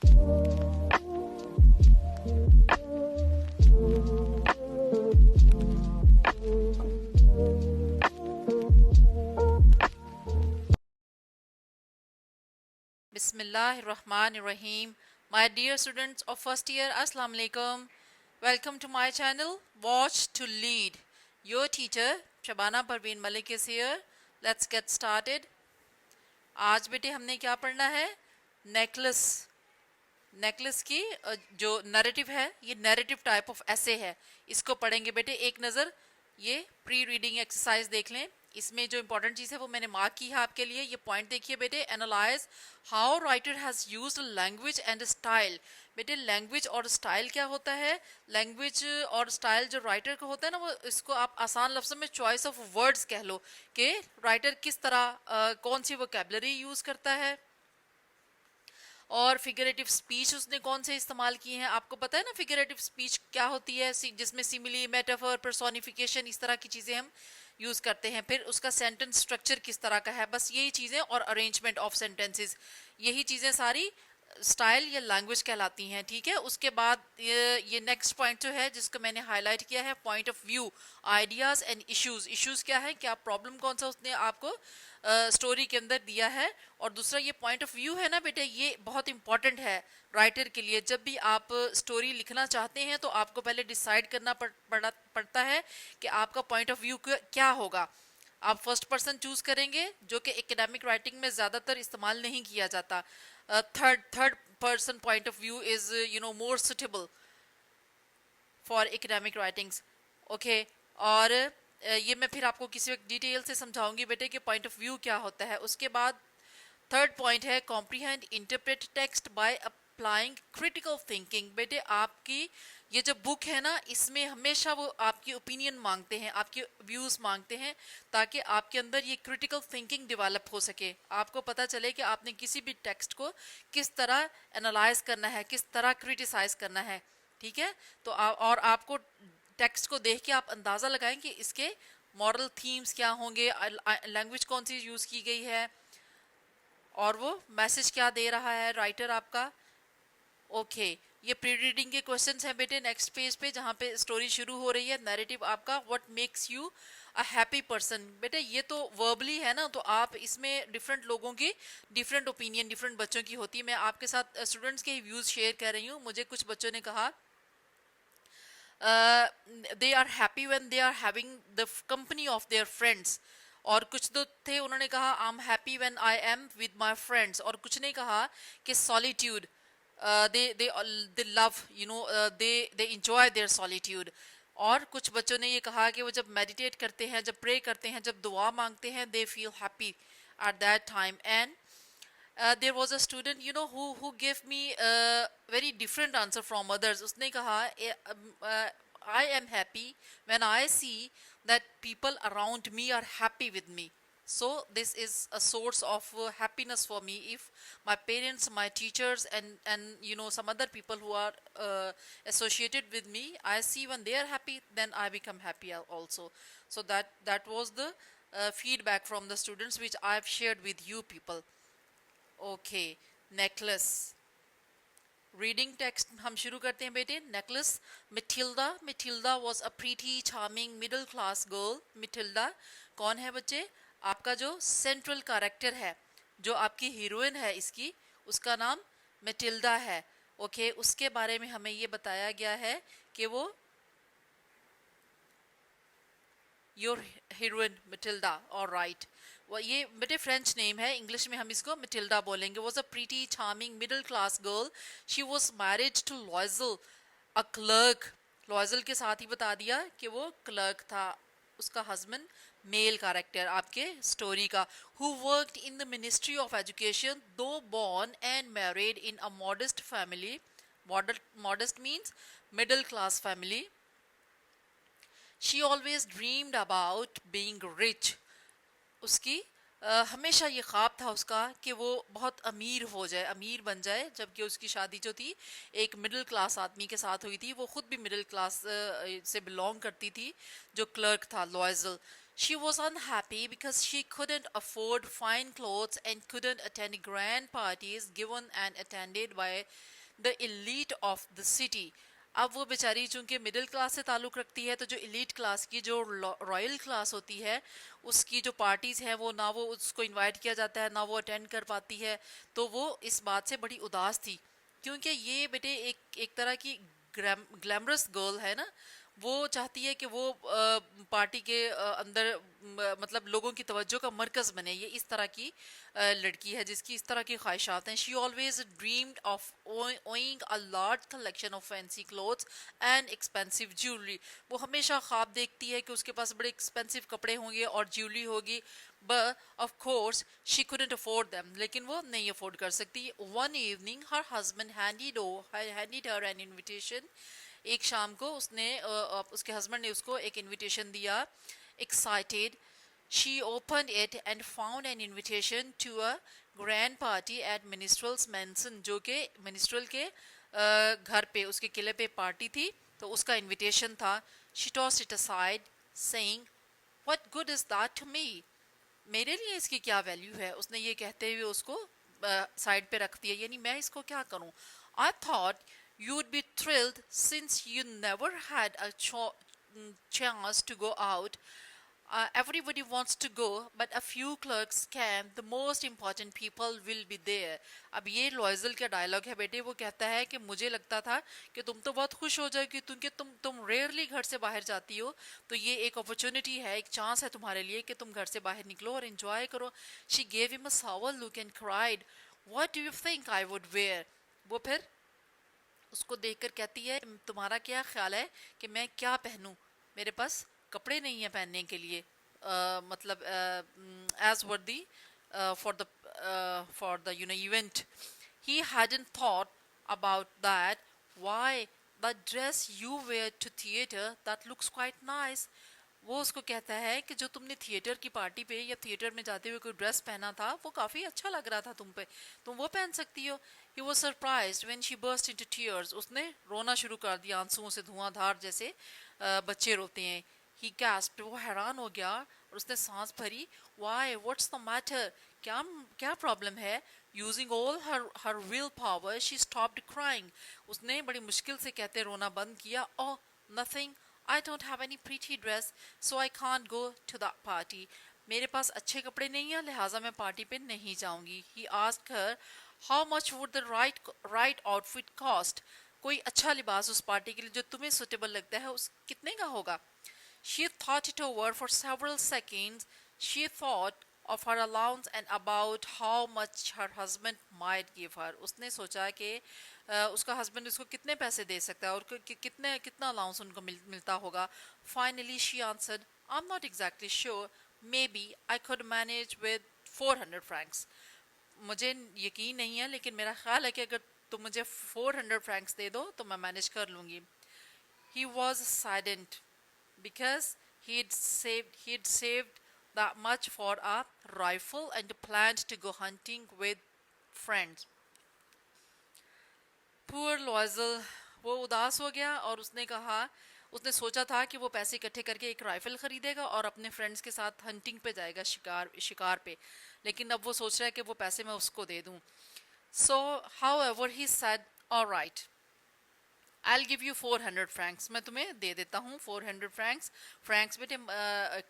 Bismillahirrahmanirrahim. My dear students of first year, Assalamu alaikum. Welcome to my channel, Watch to Lead. Your teacher, Shabana Parveen Malik is here. Let's get started. आज बेटे हमने क्या पढ़ना है? Necklace necklace की जो narrative है, ये नैरेटिव टाइप ऑफ ऐसे है, इसको पढ़ेंगे बेटे। एक नज़र ये प्री रीडिंग एक्सरसाइज देख लें। इसमें जो इंपॉर्टेंट चीज़ है वो मैंने मार्क की है आपके लिए। ये पॉइंट देखिए बेटे, analyse how writer has used language and style. बेटे लैंग्वेज और स्टाइल क्या होता है? लैंग्वेज और स्टाइल जो राइटर का होता है ना, वो इसको आप आसान लफ्ज़ों में चॉइस ऑफ वर्ड्स कह लो कि राइटर किस तरह कौन सी वोकैबुलरी यूज़ करता है, और फिगरेटिव स्पीच उसने कौन से इस्तेमाल किए हैं। आपको पता है ना फिगरेटिव स्पीच क्या होती है, जिसमें सिमिली, मेटाफर, पर्सोनिफिकेशन, इस तरह की चीज़ें हम यूज़ करते हैं। फिर उसका सेंटेंस स्ट्रक्चर किस तरह का है, बस यही चीज़ें, और अरेंजमेंट ऑफ सेंटेंसेस, यही चीज़ें सारी स्टाइल या लैंग्वेज कहलाती हैं। ठीक है, उसके बाद ये नेक्स्ट पॉइंट जो है जिसको मैंने हाईलाइट किया है, point of view, ideas and issues. Issues क्या है, क्या प्रॉब्लम कौन सा उसने आपको स्टोरी के अंदर दिया है। और दूसरा ये पॉइंट ऑफ व्यू है ना बेटे, ये बहुत इंपॉर्टेंट है राइटर के लिए। जब भी आप स्टोरी लिखना चाहते हैं तो आपको पहले डिसाइड करना पड़ता है कि आपका पॉइंट ऑफ व्यू क्या होगा। आप फर्स्ट पर्सन चूज करेंगे, जो कि एकेडमिक राइटिंग में ज़्यादातर इस्तेमाल नहीं किया जाता। Third person point of view is more suitable for academic writings. Okay, और ये मैं फिर आपको किसी वक्त डिटेल से समझाऊंगी बेटे कि पॉइंट ऑफ व्यू क्या होता है। उसके बाद थर्ड पॉइंट है comprehend interpret text by applying critical thinking. बेटे आपकी ये जो बुक है ना, इसमें हमेशा वो आपकी ओपिनियन मांगते हैं, आपके व्यूज़ मांगते हैं, ताकि आपके अंदर ये क्रिटिकल थिंकिंग डेवलप हो सके। आपको पता चले कि आपने किसी भी टेक्स्ट को किस तरह एनालाइज करना है, किस तरह क्रिटिसाइज करना है। ठीक है, तो और आपको टेक्स्ट को देख के आप अंदाज़ा लगाएं कि इसके मॉरल थीम्स क्या होंगे, लैंग्वेज कौन सी यूज़ की गई है, और वो मैसेज क्या दे रहा है राइटर आपका। ओके, ये प्री रीडिंग के क्वेश्चंस हैं बेटे नेक्स्ट पेज पे, जहाँ पे स्टोरी शुरू हो रही है। नैरेटिव आपका, what makes you a happy person. बेटे ये तो वर्बली है ना, तो आप इसमें डिफरेंट लोगों की डिफरेंट ओपिनियन, डिफरेंट बच्चों की होती है। मैं आपके साथ स्टूडेंट्स के ही व्यूज़ शेयर कर रही हूँ। मुझे कुछ बच्चों ने कहा they are happy when they are having the company of their friends, और कुछ तो थे उन्होंने कहा I am happy when I am with my friends, और कुछ ने कहा कि solitude, they love they enjoy their solitude. और कुछ बच्चों ने ये कहा कि वो जब मेडिटेट करते हैं, जब प्रे करते हैं, जब दुआ मांगते हैं, they feel happy at that time. And there was a student who gave me a very different answer from others. उसने कहा I am happy when I see that people around me are happy with me. So this is a source of happiness for me. If my parents, my teachers, and some other people who are associated with me, I see when they are happy, then I become happy also. So that was the feedback from the students which I have shared with you people. Okay, necklace reading text हम शुरू करते हैं बेटे। Necklace, Mathilda. Mathilda was a pretty charming middle class girl. Mathilda कौन है बच्चे? आपका जो सेंट्रल कैरेक्टर है, जो आपकी हीरोइन है इसकी, उसका नाम मिथिल्डा है। ओके, उसके बारे में हमें ये बताया गया है कि वो योर हीरोइन मिथिल्डा, और राइट, वो ये बेटे फ्रेंच नेम है, इंग्लिश में हम इसको मिटिल्डा बोलेंगे। Was a pretty charming middle class girl. She was married to Loisel, a clerk. Loisel के साथ ही बता दिया कि वो क्लर्क था, उसका हस्बैंड मेल कैरेक्टर आपके स्टोरी का। Who worked in the ministry of education, though born and married in a modest family. Modest means middle class family. She always dreamed about being rich. उसकी हमेशा ये ख्वाब था उसका कि वो बहुत अमीर हो जाए, अमीर बन जाए। जबकि उसकी शादी जो थी एक मिडिल क्लास आदमी के साथ हुई थी, वो खुद भी मिडिल क्लास से बिलोंग करती थी, जो क्लर्क था लॉयजल। She was unhappy because she couldn't afford fine clothes and couldn't attend grand parties given and attended by the elite of the city. अब वो बेचारी चूंकि मिडिल क्लास से ताल्लुक़ रखती है, तो जो एलीट क्लास की, जो रॉयल क्लास होती है, उसकी जो पार्टीज़ हैं वो ना वो उसको इनवाइट किया जाता है, ना वो अटेंड कर पाती है। तो वो इस बात से बड़ी उदास थी, क्योंकि ये बेटे एक तरह की ग्लैमरस गर्ल है ना। वो चाहती है कि वो पार्टी के अंदर मतलब लोगों की तवज्जो का मरकज़ बने। ये इस तरह की लड़की है जिसकी इस तरह की ख्वाहिशात हैं। She always dreamed of owing a large collection of fancy clothes and expensive jewellery. वो हमेशा ख्वाब देखती है कि उसके पास बड़े एक्सपेंसिव कपड़े होंगे और ज्वेलरी होगी, but of course she couldn't afford them, लेकिन वो नहीं अफोर्ड कर सकती। One evening her husband handed her an invitation. एक शाम को उसके हस्बैंड ने उसको एक इनविटेशन दिया। Excited she open it and found an invitation to a grand party at minister's mansion, जो कि मिनिस्ट्रल के घर पे, उसके किले पे पार्टी थी, तो उसका इनविटेशन था। She tossed it aside saying what good is that to me, मेरे लिए इसकी क्या वैल्यू है। उसने ये कहते हुए उसको साइड पे रख दिया, यानी मैं इसको क्या करूं। I thought you'd be thrilled since you never had a chance to go out. Everybody wants to go, but a few clerks can. The most important people will be there. अब ये लॉयजल का डायलॉग है बेटे। वो कहता है कि मुझे लगता था कि तुम तो बहुत खुश हो जाओगी, क्योंकि तुम रेयरली घर से बाहर जाती हो, तो ये एक अपॉर्चुनिटी है, एक चांस है तुम्हारे लिए कि तुम घर से बाहर निकलो और एंजॉय करो। She gave him a sour look and cried, what do you think I would wear? वो फिर उसको देखकर कहती है, तुम्हारा क्या ख्याल है कि मैं क्या पहनूं, मेरे पास कपड़े नहीं है पहनने के लिए। मतलब एज वर्दी for the event. He hadn't thought about that. Why, the dress you wear to theater, that looks quite nice. वो उसको कहता है कि जो तुमने थिएटर की पार्टी पे या थिएटर में जाते हुए कोई ड्रेस पहना था, वो काफ़ी अच्छा लग रहा था तुम पे, तुम वो पहन सकती हो। He was surprised when she burst into tears. उसने रोना शुरू कर दिया, आंसुओं से धुआंधार, जैसे बच्चे रोते हैं। He gasped, वो हैरान हो गया और उसने सांस भरी। Why, what's the matter? क्या क्या प्रॉब्लम है? Using all her willpower, she stopped crying. उसने बड़ी मुश्किल से कहते रोना बंद किया। Oh, nothing. I don't have any pretty dress, so I can't go to that party. मेरे पास अच्छे कपड़े नहीं हैं, लिहाजा मैं पार्टी पे नहीं जाऊंगी। He asked her, how much would the right outfit cost? कोई अच्छा लिबास उस पार्टी के लिए जो तुम्हें सुटेबल लगता है, उस कितने का होगा? She thought it over for several seconds. She thought of her allowance and about how much her husband might give her. उसने सोचा कि उसका हस्बैंड उसको कितने पैसे दे सकता है और कितना अलाउंस उनको मिलता होगा। Finally she answered, I'm not exactly sure. Maybe I could manage with 400 francs. मुझे यकीन नहीं है, लेकिन मेरा ख्याल है कि अगर तुम मुझे 400 फ्रैंक्स दे दो तो मैं मैनेज कर लूँगी। He was saddened because he'd saved that much for a rifle and planned to go hunting with friends. Poor Loisel, वो उदास हो गया और उसने सोचा था कि वो पैसे इकट्ठे करके एक राइफल खरीदेगा और अपने फ्रेंड्स के साथ हंटिंग पे जाएगा, शिकार पे, लेकिन अब वो सोच रहा है कि वो पैसे मैं उसको दे दूं। सो however he said, all right, I'll give you 400 francs. मैं तुम्हें दे देता हूँ 400 francs. फ्रैंक्स बेटे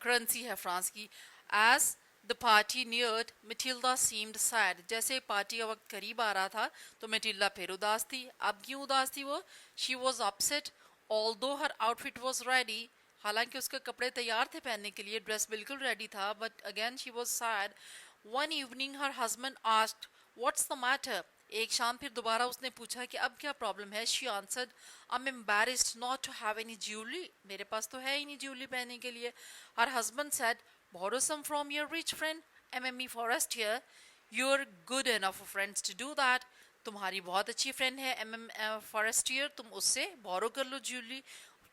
करेंसी है फ्रांस की। As the party neared, Matilda seemed sad. जैसे पार्टी का वक्त करीब आ रहा था तो मेटिल्डा फिर उदास थी। अब क्यों उदास थी वो? She was upset, although her outfit was ready. हालांकि उसके कपड़े तैयार थे पहनने के लिए, ड्रेस बिल्कुल रेडी था, but again she was sad. One evening her husband asked, what's the matter? एक शाम फिर दोबारा उसने पूछा कि अब क्या प्रॉब्लम है। She answered, I'm embarrassed not to have any jewelry. मेरे पास तो है ही नहीं ज्वेलरी पहनने के लिए। Her husband said, borrow some from your rich friend, MME Forestier. You're good enough friends to do that. तुम्हारी बहुत अच्छी फ्रेंड है फॉरेस्टियर, तुम उससे बोरो कर लो ज्वेलरी,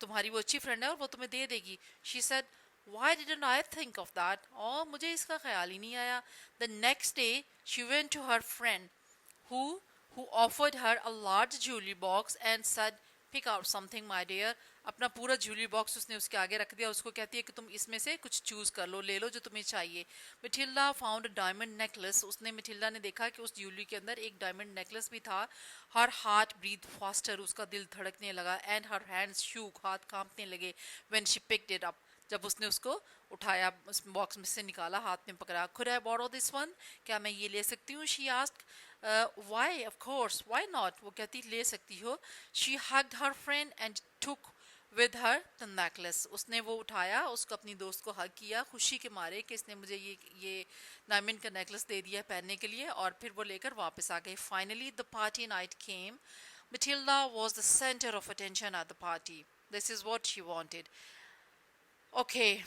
तुम्हारी वो अच्छी फ्रेंड है और वो तुम्हें दे देगी। She said, why didn't I think of that? और मुझे इसका ख्याल ही नहीं आया। The next day she went to her friend who offered her a large jewelry box and said, pick out something my dear, अपना पूरा ज्वेलरी बॉक्स उसने उसके आगे रख दिया, उसको कहती है कि तुम इसमें से कुछ चूज कर लो, ले लो जो तुम्हें चाहिए। मिथिल्डा फाउंड अ डायमंड नेकलेस, उसने मिथिल्डा ने देखा कि उस ज्वेलरी के अंदर एक डायमंड नेकलेस भी था। हर हार्ट ब्रीथ फास्टर, उसका दिल धड़कने लगा। एंड हर हैंड्स शूक, हाथ कांपने लगे। When she picked it up, जब उसने उसको उठाया, उस बॉक्स में से निकाला, हाथ में पकड़ा। खुद आई बोरो दिस वन, क्या मैं ये ले सकती हूँ? She asked. Why, of course, why not, वो कहती ले सकती हो। She hugged her friend and took with her the necklace, उसने वो उठाया, उसको अपनी दोस्त को हग किया खुशी के मारे कि इसने मुझे ये डायमंड का नेकलेस दे दिया पहनने के लिए, और फिर वो लेकर वापस आ गई। Finally the party night came. Matilda was the center of attention at the party. This is what she wanted. Okay,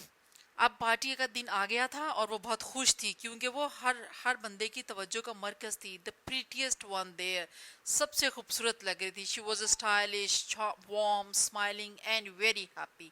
अब पार्टी का दिन आ गया था और वो बहुत खुश थी क्योंकि वो हर हर बंदे की तवज्जो का मरकज थी। द प्रीटीएस्ट वन देयर, सबसे खूबसूरत लग रही थी। She was stylish, warm, smiling and very happy,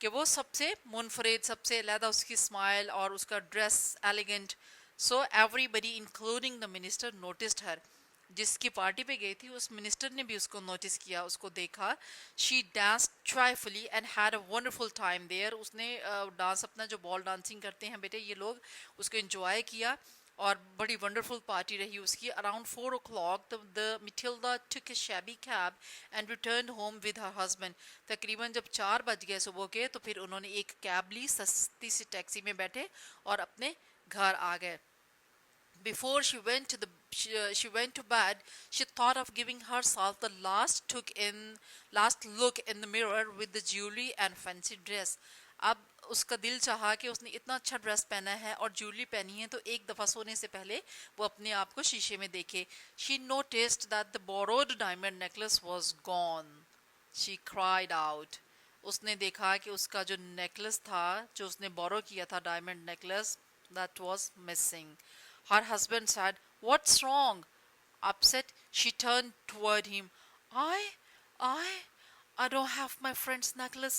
कि वो सबसे मुनफरिद, सबसे अलहदा उसकी स्माइल और उसका dress elegant. So everybody including the minister noticed her, जिसकी पार्टी पे गई थी उस मिनिस्टर ने भी उसको नोटिस किया, उसको देखा। शी डांस ट्राइफुली and had a wonderful time there, उसने डांस अपना जो बॉल डांसिंग करते हैं बेटे ये लोग, उसको एंजॉय किया और बड़ी वंडरफुल पार्टी रही उसकी। Around 4 o'clock the Mathilda took a shabby cab and return home with her husband. तकरीबन जब 4 बज गए सुबह के तो फिर उन्होंने एक कैब ली, सस्ती सी टैक्सी में बैठे और अपने घर आ गए। Before she went to bed, she thought of giving herself the last look in the mirror with the jewelry and fancy dress. अब उसका दिल चाहा कि उसने इतना अच्छा ड्रेस पहना है और ज्वेलरी पहनी है तो एक दफ़ा सोने से पहले वो अपने आप को शीशे में देखे। She noticed that the borrowed diamond necklace was gone. She cried out. उसने देखा कि उसका जो नेकलेस था, जो उसने बोरो किया था diamond necklace, that was missing. Her husband said, "What's wrong?" Upset, she turned toward him. I, I don't have my friend's necklace.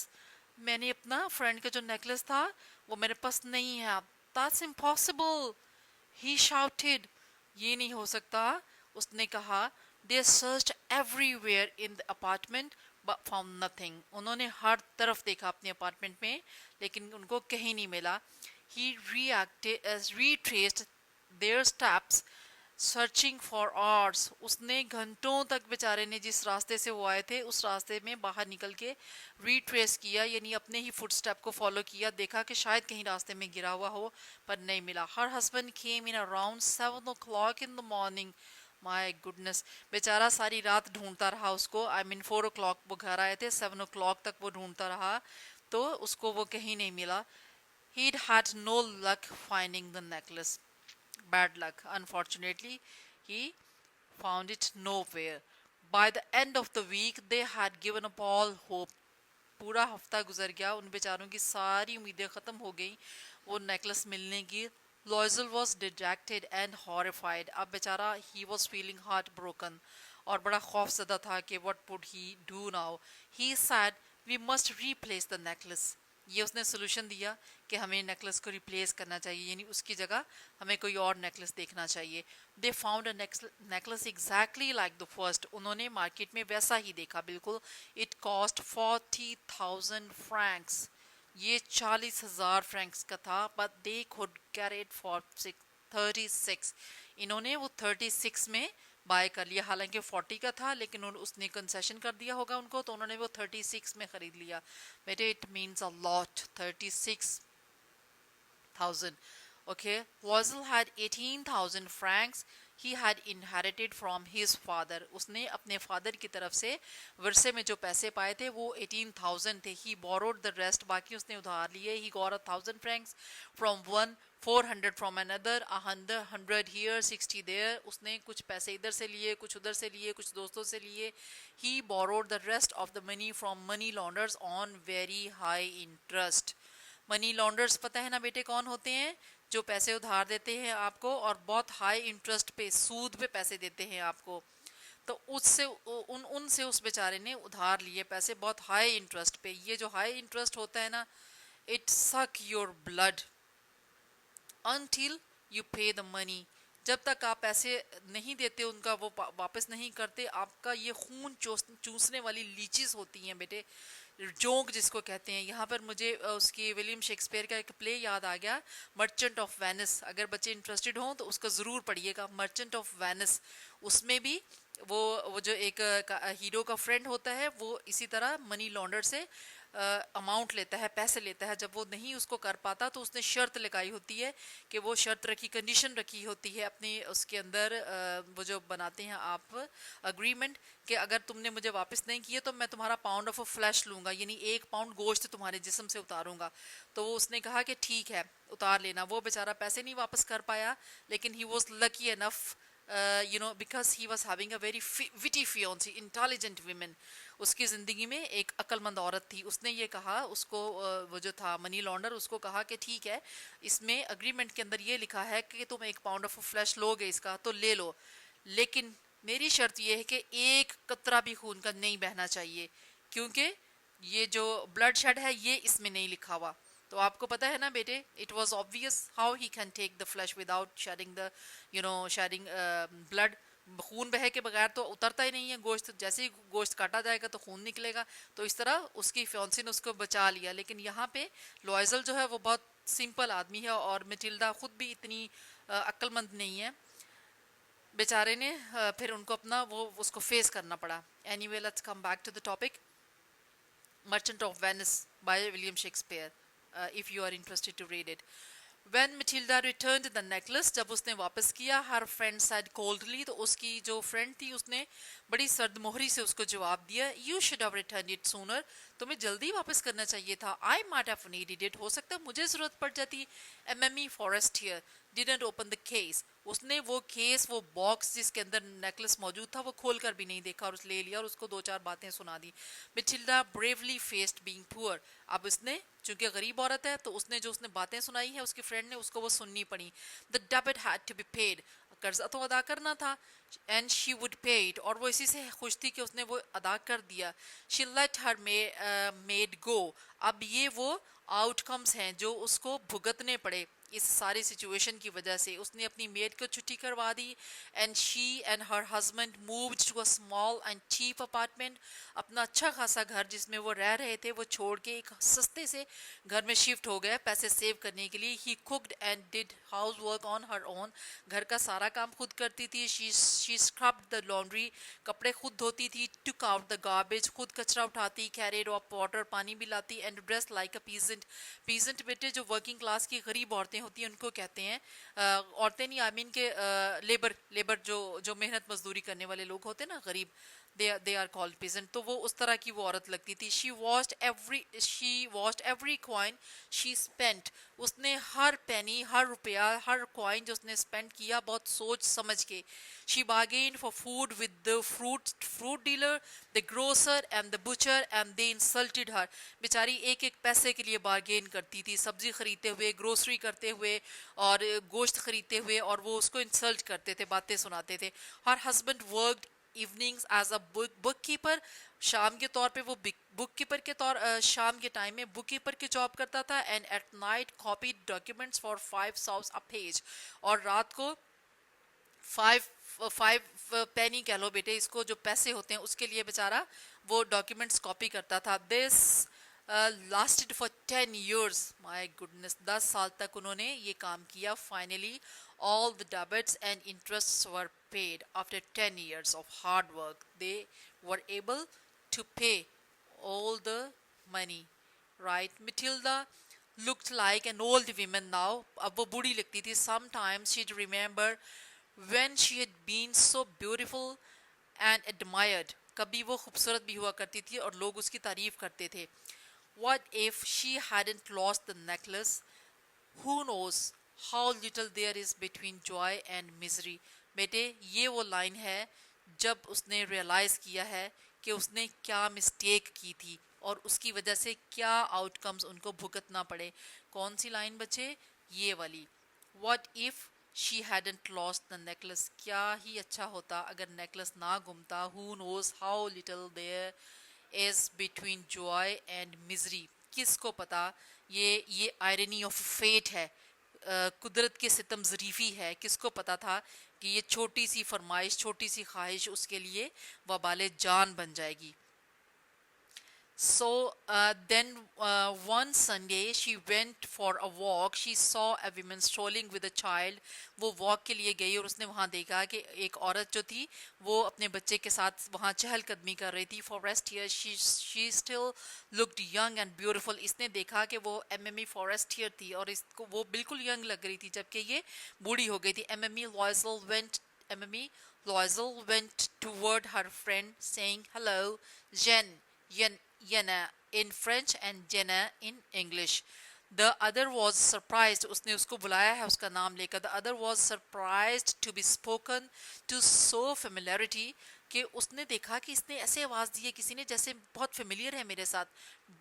मैंने अपना फ्रेंड का जो नेकलेस था वो मेरे पास नहीं है। That's impossible, he shouted. ये नहीं हो सकता, उसने कहा। They searched everywhere in the apartment but found nothing. उन्होंने हर तरफ देखा अपने अपार्टमेंट में लेकिन उनको कहीं नहीं मिला। He retraced their steps searching for hours, उसने घंटों तक बेचारे ने जिस रास्ते से वो आए थे उस रास्ते में बाहर निकल के रिट्रेस किया, यानी अपने ही फुटस्टेप को फॉलो किया, देखा कि शायद कहीं रास्ते में गिरा हुआ हो पर नहीं मिला। Her husband came in around 7 o'clock in the morning. My goodness, बेचारा सारी रात ढूंढता रहा उसको। आई मीन 4 o'clock वो घर आए थे, 7 o'clock तक वो ढूंढता रहा तो उसको वो कहीं नहीं मिला। He'd had no luck finding the necklace. Bad luck. Unfortunately, he found it nowhere. By the end of the week, they had given up all hope. पूरा हफ्ता गुजर गया, उन बेचारों की सारी उम्मीदें ख़त्म हो गई वो नेकलेस मिलने की। Loisel was dejected and horrified. अब बेचारा he was feeling heartbroken और बड़ा खौफज़दा था कि what would he do now. He said, "We must replace the necklace." ये उसने सोल्यूशन दिया कि हमें नेकलेस को रिप्लेस करना चाहिए, यानी उसकी जगह हमें कोई और नेकलेस देखना चाहिए। They found a necklace exactly like the first, उन्होंने मार्केट में वैसा ही देखा बिल्कुल। इट कॉस्ट 40,000 फ्रैंक्स, ये 40,000 फ्रैंक्स का था। But they could get it for 36, इन्होंने वो 36 में बाय कर लिया, हालांकि 40 का था लेकिन उसने कंसेशन कर दिया होगा उनको तो उन्होंने वो 36 में खरीद लिया। बेटे it means a lot, 36,000। Okay, Loisel had 18,000 francs he had inherited from his father. उसने अपने फादर की तरफ से वर्षे में जो पैसे पाए थे वो 18,000 थे। He borrowed the rest, बाकी उसने उधार लिए। He got 1,000 francs from one, 400 from another, 100 here, 60 there. उसने कुछ पैसे इधर से लिए, कुछ उधर से लिए, कुछ दोस्तों से लिए। He borrowed the rest of the money from money launderers on very high interest. Money launders पता है ना बेटे कौन होते हैं? जो पैसे उधार देते हैं आपको और बहुत हाई इंटरेस्ट पे, सूद पे पैसे देते हैं आपको। तो उससे उनसे उस बेचारे ने उधार लिए पैसे बहुत हाई इंटरेस्ट पे। ये जो हाई इंटरेस्ट होता है ना, इट सक योर ब्लड अनटिल यू पे द मनी। जब तक आप पैसे नहीं देते, उनका वो वापस नहीं करते, आपका ये खून चूसने वाली लीचीज होती हैं बेटे, जोंक जिसको कहते हैं। यहाँ पर मुझे उसकी विलियम शेक्सपियर का एक प्ले याद आ गया, मर्चेंट ऑफ वेनिस। अगर बच्चे इंटरेस्टेड हों तो उसका ज़रूर पढ़िएगा, मर्चेंट ऑफ वेनिस। उसमें भी वो जो एक हीरो का फ्रेंड होता है, वो इसी तरह मनी लॉन्डर से अमाउंट लेता है, पैसे लेता है। जब वो नहीं उसको कर पाता तो उसने शर्त लगाई होती है कि वो शर्त रखी, कंडीशन रखी होती है अपनी उसके अंदर, वो जो बनाते हैं आप अग्रीमेंट, कि अगर तुमने मुझे वापस नहीं किए तो मैं तुम्हारा पाउंड ऑफ फ्लैश लूंगा, यानी 1 पाउंड गोश्त तुम्हारे जिस्म से उतारूंगा। तो वो उसने कहा कि ठीक है उतार लेना। वो बेचारा पैसे नहीं वापस कर पाया, लेकिन he was lucky enough, because he was having a very witty fiancée, intelligent women। उसकी ज़िंदगी में एक अक्लमंद औरत थी। उसने ये कहा उसको, वो जो था मनी लॉन्डर, उसको कहा कि ठीक है, इसमें अग्रीमेंट के अंदर ये लिखा है कि तुम 1 पाउंड ऑफ फ्लैश लोगे, इसका तो ले लो, लेकिन मेरी शर्त ये है कि एक कतरा भी खून का नहीं बहना चाहिए, क्योंकि ये जो ब्लड शेड है ये इसमें नहीं लिखा हुआ। तो आपको पता है ना बेटे, it was obvious how he can take the flesh without shedding the shedding blood. खून बहे के बगैर तो उतरता ही नहीं है गोश्त, जैसे ही गोश्त काटा जाएगा तो खून निकलेगा। तो इस तरह उसकी फियांसी ने उसको बचा लिया। लेकिन यहाँ पे लॉयजल जो है वो बहुत सिंपल आदमी है, और मिटिल्डा खुद भी इतनी अक्लमंद नहीं है। बेचारे ने फिर उनको अपना वो उसको फेस करना पड़ा। Anyway, let's come back to the topic, Merchant of Venice by William Shakespeare, if you are interested to read it. When Matilda returned the necklace, जब उसने वापस किया, her friend said coldly, तो उसकी जो फ्रेंड थी उसने बड़ी सर्द मोहरी से उसको जवाब दिया, you should have returned it sooner, तुम्हें जल्दी वापस करना चाहिए था। I might have needed it, हो सकता है मुझे ज़रूरत पड़ जाती। MME Forrest here didn't open the case, उसने वो केस, वो बॉक्स जिसके अंदर नेकलेस मौजूद था, वो खोल कर भी नहीं देखा, और उस ले लिया और उसको 2-4 बातें सुना दी। मिटिल्डा ब्रेवली फेस्ड बीइंग पुअर, अब इसने चूंकि गरीब औरत है तो उसने जो उसने बातें सुनाई है उसकी फ्रेंड ने, उसको वो सुननी पड़ी। The debit had to be paid, कर्जा तो अदा करना था, and she would pay it, और वो इसी से खुश थी कि उसने वो अदा कर दिया। शी लेट हर मेड गो, अब ये वो आउटकम्स हैं जो उसको भुगतने पड़े इस सारी सिचुएशन की वजह से। उसने अपनी मेड को छुट्टी करवा दी, and she and her husband moved to a small and cheap apartment, अपना अच्छा खासा घर जिसमें वो रह रहे थे वो छोड़ के एक सस्ते से घर में शिफ्ट हो गए पैसे सेव करने के लिए। He cooked and did house work on her own, घर का सारा काम खुद करती थी। शी स्क्रब्ड द लॉन्ड्री, कपड़े खुद धोती थी। टुक आउट द गार्बेज, खुद कचरा उठाती। कैरिड ऑफ वाटर, पानी भी लाती। And dress like a peasant, peasant बेटे जो वर्किंग क्लास की गरीब औरतें होती हैं उनको कहते हैं, औरतें नहीं, आई मीन के लेबर जो मेहनत मजदूरी करने वाले लोग होते हैं ना, गरीब, they are called peasant। तो वो उस तरह की वो औरत लगती थी। she watched every coin she spent, उसने हर पेनी, हर रुपया, हर कॉइन जो उसने स्पेंड किया बहुत सोच समझ के। she bargained for food with the fruit dealer, the grocer and the butcher, and they insulted her, बेचारी एक एक पैसे के लिए बार्गेन करती थी, सब्जी खरीदते हुए, ग्रोसरी करते हुए और गोश्त खरीदते हुए, और वो उसको इंसल्ट करते थे, बातें सुनाते थे। her husband worked evenings as a bookkeeper, शाम के तौर पे वो बुक कीपर के तौर शाम के टाइम में बुक कीपर की जॉब करता था। And at night copy documents for 5 sauce a page, और रात को 5 पेनी कह लो बेटे, इसको जो पैसे होते हैं उसके लिए बेचारा वो डॉक्यूमेंट्स कॉपी करता था। This lasted for 10 years, my goodness, 10 साल तक उन्होंने ये काम किया। Finally all the debts and interests were paid. After 10 years of hard work, they were able to pay all the money, right? Matilda looked like an old woman now, अब वो बूढ़ी लगती थी। Sometimes she'd remember when she had been so beautiful and admired, कभी वो खूबसूरत भी हुआ करती थी और लोग उसकी तारीफ करते थे। What if she hadn't lost the necklace? Who knows how little there is between joy and misery। बेटे ये वो लाइन है जब उसने रियलाइज़ किया है कि उसने क्या मिस्टेक की थी और उसकी वजह से क्या आउटकम्स उनको भुगतना पड़े। कौन सी लाइन बचे? ये वाली, What if she hadn't lost the necklace, क्या ही अच्छा होता अगर नेकलेस ना गुमता। Who knows how little there is between joy and misery, किसको पता, ये आयरनी ऑफ फेट है, कुदरत के सितम ज़रीफ़ी है। किसको पता था कि ये छोटी सी फरमाइश, छोटी सी ख्वाहिश उसके लिए वबाले जान बन जाएगी। So then one Sunday she went for a walk. She saw a woman strolling with a child. वो walk के लिए गई और उसने वहाँ देखा कि एक औरत जो थी वो अपने बच्चे के साथ वहाँ चहलकदमी कर रही थी. For rest year she still looked young and beautiful. इसने देखा कि वो MME Forest year थी और इसको वो बिल्कुल young लग रही थी जबकि ये बूढ़ी हो गई थी. MME Loisel went toward her friend saying hello Jen. Yenna in French and Jenna in English. The other was surprised. उसने उसको बुलाया है उसका नाम लेकर. The other was surprised to be spoken to so familiarity कि उसने देखा कि इसने ऐसे आवाज़ दी है किसी ने जैसे बहुत familiar है मेरे साथ.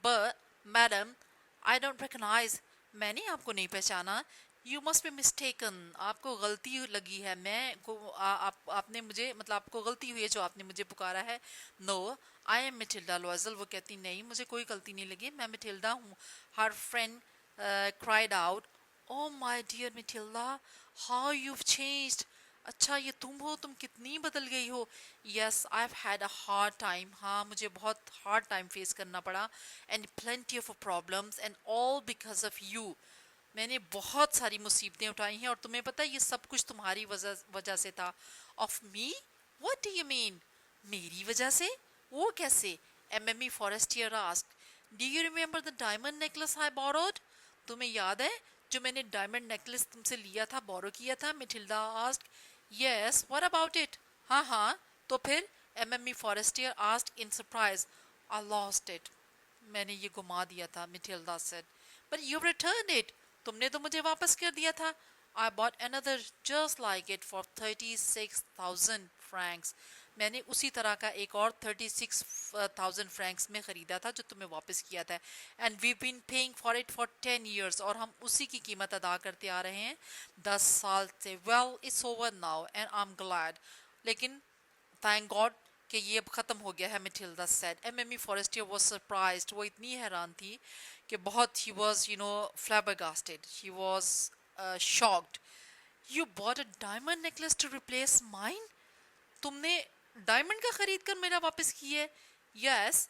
But madam, I don't recognize. मैंने आपको नहीं पहचाना. You must be mistaken. आपको गलती लगी है. मैं को आपने मुझे मतलब आपको गलती हुई है जो आपने मुझे पुकारा है. No, I am Matilda Loisel. वो कहती नहीं मुझे कोई गलती नहीं लगी मैं Matilda हूँ. Her friend cried out, Oh my dear Matilda, how you've changed. अच्छा ये तुम हो तुम कितनी बदल गई हो. Yes, I've had a hard time. हाँ मुझे बहुत hard time face करना पड़ा. And plenty of problems and all because of you. मैंने बहुत सारी मुसीबतें उठाई हैं और तुम्हें पता है ये सब कुछ तुम्हारी वजह से था. Of me? What do you mean? मेरी वजह से? वो कैसे? MME Forestier asked. Do you remember the diamond necklace I borrowed? तुम्हें याद है जो मैंने डायमंड नेकलेस तुमसे लिया था बोरो किया था. Matilda asked. Yes, what about it? हाँ हाँ तो फिर MME Forestier asked in surprise. I lost it. मैंने ये गुमा दिया था. Matilda said. But you returned it. तुमने तो मुझे वापस कर दिया था. I bought another just like it for 36,000 francs. मैंने उसी तरह का एक और 36,000 francs में ख़रीदा था जो तुम्हें वापस किया था. And we've been paying for it for 10 years. और हम उसी की कीमत अदा करते आ रहे हैं 10 साल से. Well, it's over now and I'm glad. लेकिन thank God कि ये अब ख़त्म हो गया है. Matilda said. MME Forestier was surprised. वो इतनी हैरान थी कि बहुत he was flabbergasted. He was shocked. You bought a diamond necklace to replace mine? तुमने डायमंड का खरीद कर मेरा वापस की है. Yes,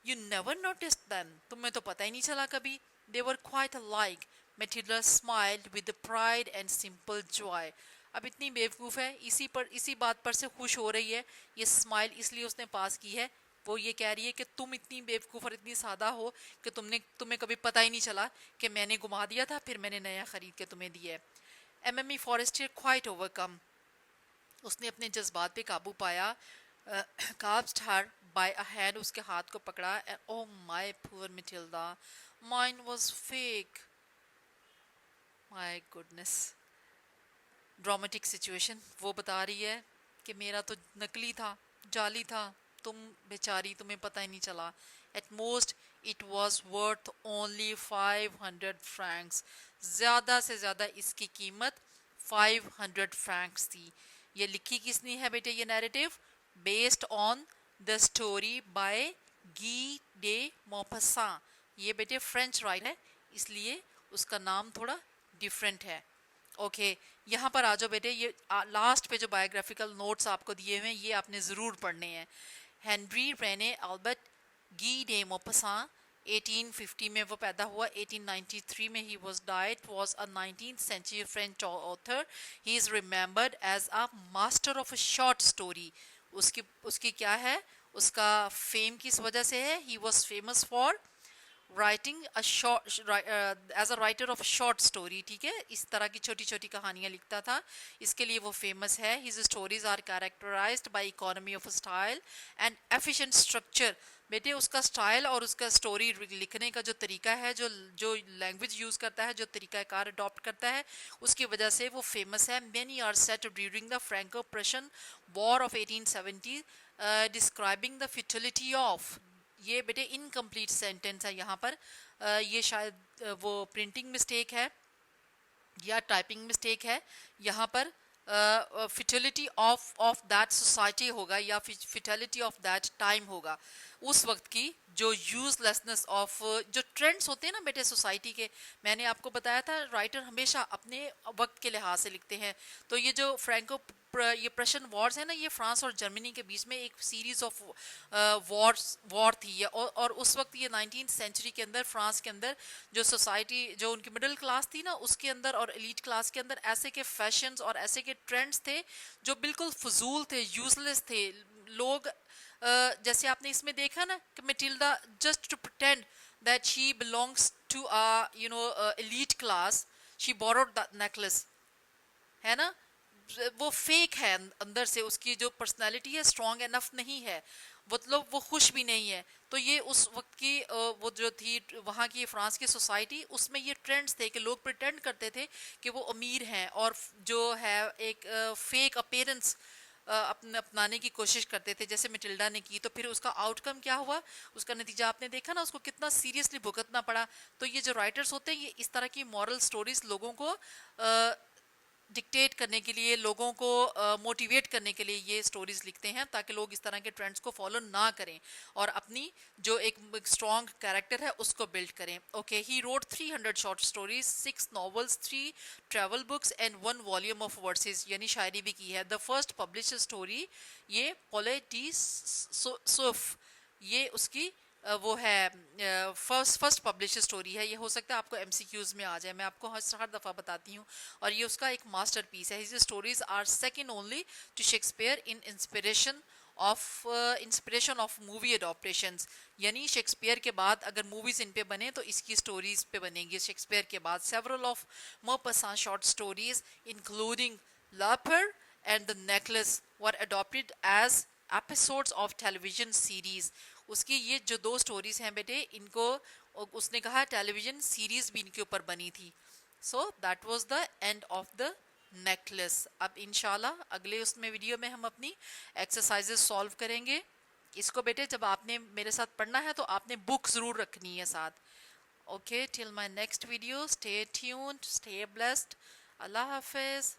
you never noticed then. तुम्हें तो पता ही नहीं चला कभी. They were quite alike. Matilda smiled with the pride and simple joy. अब इतनी बेवकूफ़ है इसी बात पर से खुश हो रही है. ये स्माइल इसलिए उसने पास की है. वो ये कह रही है कि तुम इतनी बेवकूफ़ और इतनी सादा हो कि तुम्हें कभी पता ही नहीं चला कि मैंने घुमा दिया था फिर मैंने नया ख़रीद के तुम्हें दिया है. MME Forestier quite overcome. उसने अपने जज्बात पे काबू पाया. Clasped her by a hand. उसके हाथ को पकड़ा. And oh my poor Matilda, mine was fake. My goodness. Dramatic situation. वो बता रही है कि मेरा तो नकली था जाली था. तुम बेचारी तुम्हें पता ही नहीं चला. At most it was worth only 500 francs. ज़्यादा से ज़्यादा इसकी कीमत 500 francs थी. ये लिखी किसने है बेटे ये narrative? Based on the story by गी डे मॉपसां. ये बेटे फ्रेंच राइटर है इसलिए उसका नाम थोड़ा डिफरेंट है. ओके यहाँ पर आ जाओ बेटे. ये लास्ट पे जो बायोग्राफिकल नोट्स आपको दिए हुए हैं ये आपने ज़रूर पढ़ने हैं. Henri Rene Albert Guy de Maupassant 1850 में वो पैदा हुआ. 1893 में he was died. Was a 19th century French author. He is remembered as a master of a short story. उसकी क्या है उसका फेम किस वजह से है? He was famous for writing a short as a writer of short story. ठीक है इस तरह की छोटी छोटी कहानियाँ लिखता था. इसके लिए वो फेमस है. His stories are characterized by economy of style and efficient structure. बेटे उसका स्टाइल और उसका स्टोरी लिखने का जो तरीका है जो लैंग्वेज यूज़ करता है जो तरीका कार अडॉप्ट करता है उसकी वजह से वो फेमस है. Many are set during the Franco Prussian war of 1870 describing the futility of. ये बेटे इनकम्प्लीट सेंटेंस है यहाँ पर. ये शायद वो प्रिंटिंग मिस्टेक है या टाइपिंग मिस्टेक है. यहाँ पर फिटलिटी ऑफ दैट सोसाइटी होगा या फिटलिटी ऑफ दैट टाइम होगा. उस वक्त की जो यूजलेसनेस ऑफ जो ट्रेंड्स होते हैं ना बेटे सोसाइटी के. मैंने आपको बताया था राइटर हमेशा अपने वक्त के लिहाज से लिखते हैं. तो ये जो फ्रैंको ये प्रशन वॉर्स है ना, ये फ्रांस और जर्मनी के बीच में एक सीरीज ऑफ वॉर थी ये, और उस वक्त ये 19th सेंचुरी के अंदर फ्रांस के अंदर जो सोसाइटी, जो उनकी मिडिल क्लास थी ना, उसके अंदर और एलीट क्लास के अंदर ऐसे के फैशंस और ऐसे के ट्रेंड्स थे जो बिल्कुल फजूल थे, यूजलेस थे। लोग जैसे आपने इसमें देखा ना कि Matilda just to pretend that she belongs to elite class, she borrowed that necklace, है ना, वो फेक है अंदर से, उसकी जो पर्सनालिटी है स्ट्रांग एनफ नहीं है, मतलब वो खुश भी नहीं है। तो ये उस वक्त की वो जो थी वहाँ की फ्रांस की सोसाइटी, उसमें ये ट्रेंड्स थे कि लोग प्रिटेंड करते थे कि वो अमीर हैं और जो है एक फेक अपीयरेंस अपनाने की कोशिश करते थे, जैसे मिटिल्डा ने की। तो फिर उसका आउटकम क्या हुआ, उसका नतीजा आपने देखा ना, उसको कितना सीरियसली भुगतना पड़ा। तो ये जो राइटर्स होते हैं ये इस तरह की मॉरल स्टोरीज लोगों को डिक्टेट करने के लिए, लोगों को मोटिवेट करने के लिए ये स्टोरीज लिखते हैं, ताकि लोग इस तरह के ट्रेंड्स को फॉलो ना करें और अपनी जो एक स्ट्रॉन्ग कैरेक्टर है उसको बिल्ड करें। Okay, he wrote 300 short stories, 6 novels, 3 travel books and 1 volume of versus, यानी शायरी भी की है। द फर्स्ट पब्लिश स्टोरी ये पोलेटी सुफ, ये उसकी वो है फर्स्ट पब्लिश स्टोरी है। ये हो सकता है आपको एमसीक्यूज में आ जाए, मैं आपको हर दफ़ा बताती हूँ। और ये उसका एक मास्टरपीस है। His stories are second only to Shakespeare in inspiration of movie adaptations, यानी शेक्सपियर के बाद अगर मूवीज इन पे बने तो इसकी स्टोरीज पे बनेंगी शेक्सपियर के बाद। Several of Maupassant short stories including Lapar and the necklace were adapted as episodes of television series. उसकी ये जो 2 स्टोरीज हैं बेटे, इनको उसने कहा टेलीविजन सीरीज भी इनके ऊपर बनी थी। So that was the end of the necklace. अब इंशाल्लाह अगले उसमें वीडियो में हम अपनी एक्सरसाइजेस सॉल्व करेंगे। इसको बेटे जब आपने मेरे साथ पढ़ना है तो आपने बुक ज़रूर रखनी है साथ। Okay, till my next video, stay tuned, stay blessed, अल्लाह हाफिज़।